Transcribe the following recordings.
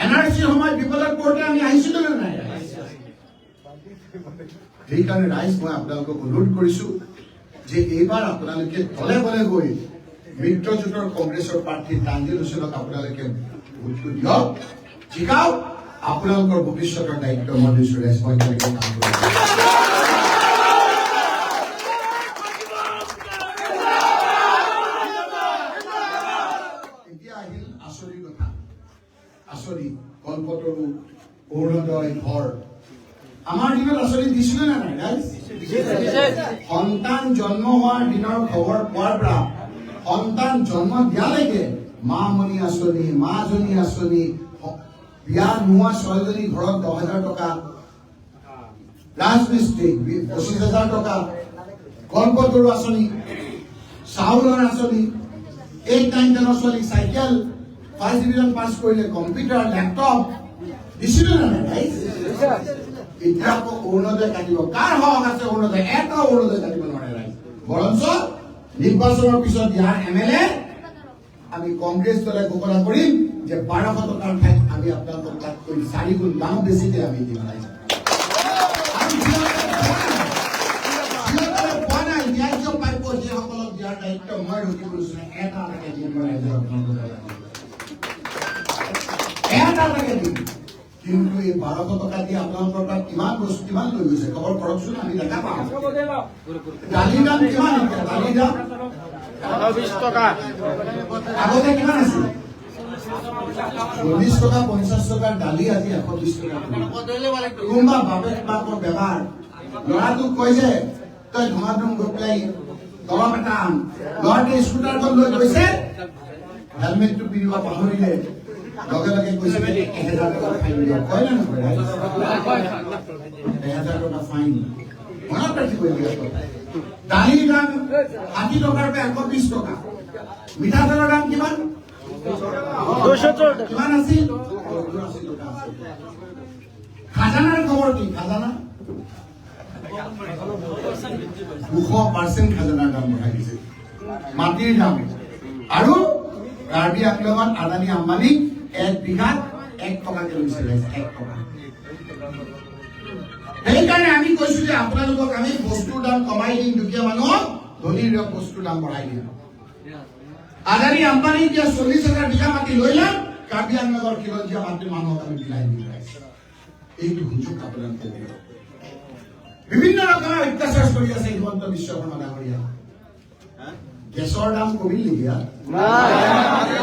NRC সময় বিপদত পৰোঁতে আমি আহিছিলো নে নাই? সেইকাৰণে ৰাইজ মই আপোনালোকক অনুৰোধ কৰিছো যে এইবাৰ আপোনালোকে দলে বলে গৈ মিত্ৰজোঁটৰ কংগ্ৰেছৰ প্ৰাৰ্থী তানজিল হুছেইনক আপোনালোকে ভোটটো দিয়ক, জিকাওক। আপোনালোকৰ ভৱিষ্যতৰ দায়িত্ব মই দিছো ৰাইজ, মই কেনেকৈ কাম কৰিম। এতিয়া আহিল আঁচনিৰ কথা। আঁচনি কল্পতৰু, অৰুণোদয়, ঘৰ। আমাৰ দিনত আঁচনি দিছিলে নে নাই ৰাইজ? সন্তান জন্ম হোৱাৰ দিনৰ খবৰ পোৱাৰ পৰা সন্তান জন্ম দিয়ালৈকে মামণি আঁচনি, মাজনী আঁচনি, বিয়া নোহোৱা ছোৱালীজনী ঘৰত 10,000 টকা, ৰাজমিস্ত্ৰীক 25,000 টকা, কল্পতৰু আঁচনি, চাউলৰ আঁচনি, 8-9 ছোৱালীক চাইকেল, ফাৰ্ষ্ট ডিভিজন পাছ কৰিলে কম্পিউটাৰ, লেপটপ দিছিলে নে নাই ৰাইজ? এতিয়া আকৌ অৰুণোদয় কাটিব। কাৰ হক আছে অৰুণোদয়? এটা অৰুণোদয় কাটিব নোৱাৰে ৰাইজ। বৰঞ্চ নিৰ্বাচনৰ পিছত ইয়াৰ MLA আমি কংগ্ৰেছ দলে ঘোষণা কৰিম যে 1200 টকাৰ ঠাইত আমি আপোনালোকক তাতকৈ 4 গুণ দাম বেছিকে আমি দিম ৰাইজ। পোৱা নাই ন্যায্য প্ৰাপ্য যিসকলক দিয়াৰ দায়িত্ব মই ৰখিব লৈছো। এটা দিম ৰাইজৰ এটা দিম। কিন্তু এই 1200 টকা দি আপোনালোকৰ পৰা কিমান বস্তু কিমান লৈ গৈছে খবৰ কৰকচোন, আমি দেখা পাওঁ। দালিৰ দাম কিমান এতিয়া? দালিৰ দাম 20 টকা। আগতে কিমান আছিল? 40 টকা 50 টকাৰ দালি আজি 120 টকা। কোনোবা বাপেক মাকৰ বেমাৰ, ল'ৰাটোক কয় যে তই ধুমাধুম গৈ পেলাই দৰৱ এটা আন। ল'ৰাটোৱে স্কুটাৰখন লৈ গৈছে, হেলমেটটো পিন্ধিব পাহৰিলে, লগে লগে কৈছে 1000 টকা ফাইন দিয়ক। কয় নে নকয়? 1000 টকা ফাইন মনত ৰাখিব। দালিৰ দাম 60 টকাৰ পৰা 120 টকা। মিঠাতেলৰ দাম কিমান? 200 কিমান আছিল? খাজানাৰ খবৰ কি? খাজানা 200% খাজানাৰ দাম বঢ়াই দিছে। মাটিৰ দাম আৰু কাৰ্বি আংলঙত আদানী আম্বানীক 1 বিঘাত 1 টকাকে লৈছে, 1 টকা। সেইকাৰণে আমি কৈছো যে আপোনালোকক আমি বস্তুৰ দাম কমাই দিম, দুখীয়া মানুহক ধনীৰ বস্তুৰ দাম বঢ়াই দিম। আদানী আম্বানী এতিয়া 40,000 বিঘা মাটি লৈ লম, কাৰ্বি আংলঙৰ খিলঞ্জীয়া মাটিৰ মানুহক আমি বিলাই দিম। এইটো সুযোগ আপোনালোকে দিয়ক। বিভিন্ন ৰকমেৰ অত্যাচাৰ চলি আছে হিমন্ত বিশ্ব শৰ্মা ডাঙৰীয়া। গেছৰ দাম কমিল নেকি?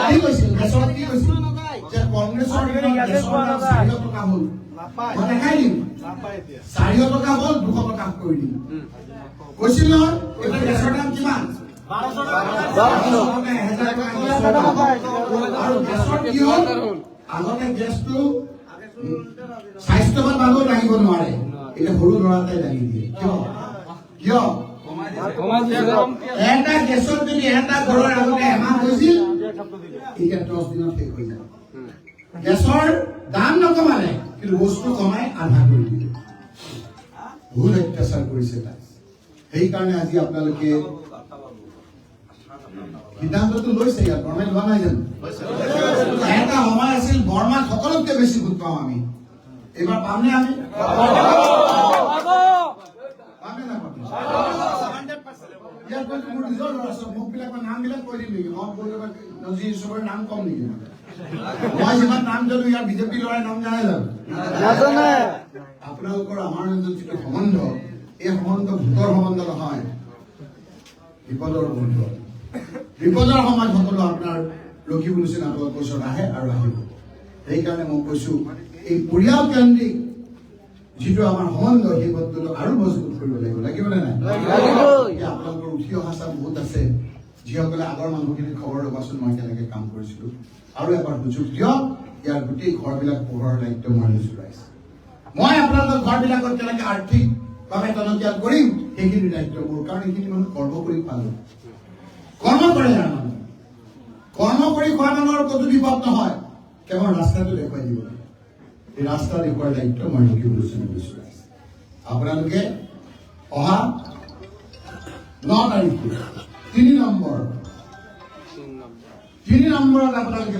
কি কৈছিল? গেছৰ কি কৈছিল? যে কংগ্ৰেছৰ দিনত গেছৰ দাম 400 টকা হ'ল। মই দেখাই দিম, 400 টকা হ'ল 200 টকা কৰি দিম। কৈছিল নহয় এতিয়া গেছৰ দাম কিমান? 1200 আৰু গেছৰ কি হ'ল? আগতে গেছটো স্বাস্থ্যৱান মানুহ দাঙিব নোৱাৰে, এতিয়া সৰু ল'ৰা এটাই দাঙি দিয়ে। কিয়? এটা গেছত যদি এটা ঘৰৰ আগতে এমাহ হৈছিল, এতিয়া 10 দিনত শেষ হৈ যায়। গেছৰ দাম নকমালে, কিন্তু বস্তু কমাই আধা কৰি দিলে। ভুল অত্যাচাৰ কৰিছে তাই। সেইকাৰণে আজি আপোনালোকে সিদ্ধান্তটো লৈছে। ইয়াত বৰ্মাই লোৱা নাই জানো? এটা সময় আছিল বৰ্মাত সকলোতকৈ বেছি ভোট পাওঁ আমি। এইবাৰ পামনে আমি? মোৰ নিজৰ ল'ৰা ছোৱালী মুখবিলাকৰ নামবিলাক কৈ দিম নেকি? মই চবৰে নাম কম নেকি? মই যিমান নাম জানো ইয়াৰ বিজেপি ল'ৰাই নাম জানে জানো? আপোনালোকৰ আমাৰ যিটো সম্বন্ধ, এই সম্বন্ধ ভোটৰ সম্বন্ধ নহয়, বিপদৰ সম্বন্ধ। বিপদৰ সময়ত সকলো আপোনাৰ ৰখিব লৈছিল, আপোনালোকৰ ওচৰত আহে আৰু আহিব। সেইকাৰণে মই কৈছো এই পৰিয়াল কেন্দ্ৰিক যিটো আমাৰ সম্বন্ধ, সেই বস্তুটো আৰু মজবুত কৰিব লাগিব। লাগিব নে নাই? আপোনালোকৰ উঠি অহা চাপ বহুত আছে, যিসকলে আগৰ মানুহখিনি খবৰ ল'বাচোন মই কেনেকে কাম কৰিছিলো। আৰু এবাৰ সুযোগ দিয়ক, ইয়াৰ গোটেই ঘৰবিলাক পোহৰৰ দায়িত্ব মই লৈছো ৰাইজ। মই আপোনালোকৰ ঘৰবিলাকত কেনেকে আৰ্থিকভাৱে টনকিয়াল কৰিম সেইখিনি দায়িত্ব মোৰ, কাৰণ এইখিনি মানুহ কৰ্ম কৰি পালো। কৰ্ম কৰে যাৰ মানুহ, কৰ্ম কৰি খোৱা মানুহৰ ক'তো বিপদ নহয়, কেৱল ৰাস্তাটো দেখুৱাই দিব। এই ৰাস্তা দেখুৱাৰ দায়িত্ব মই ৰখিবলৈ লৈছো। আপোনালোকে অহা 9 তাৰিখে 3 নম্বৰত আপোনালোকে